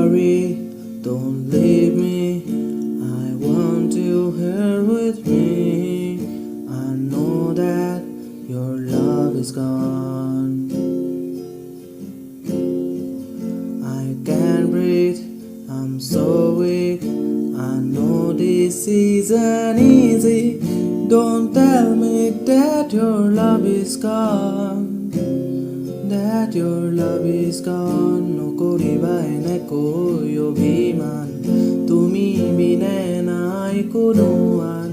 worry, don't leave me. I want you here with me. I know that your love is gone. I can't breathe, I'm so weak. I know this isn't easy. Don't tell me that your love is gone. That your love is gone. নকৰিবা এনেকৈ অভিমান, তুমি বিনে নাই কোনো আন,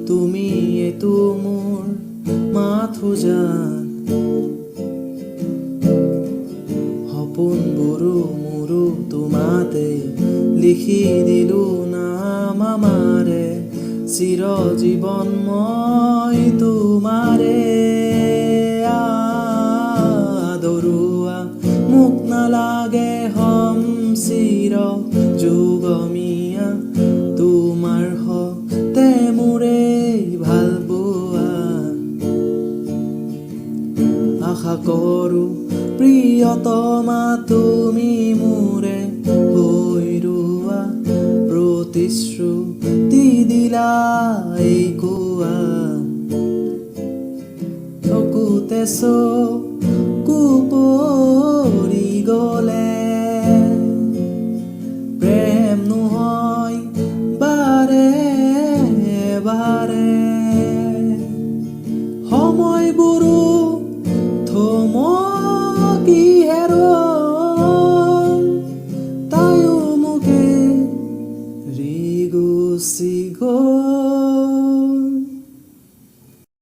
তুমি এইটো মোৰ মাথো জান। সপোনবোৰো মোৰো তোমাতে, লিখি দিলো নাম আমাৰে, চিৰ জীৱন মই তোমাৰে। আদৰুৱা মোক নালাগে হম চিৰ যুগমীয়া, তোমাৰ হতে মোৰে ভাল পোৱা। আশা কৰো প্ৰিয়তমা তুমি মোৰে হৈ ৰোৱা, প্ৰতিশ্ৰুতি দিলা এই কোৱা। চকুতে চকু পৰি গলে প্ৰেম নহয় বাৰে বাৰে, সময়বোৰো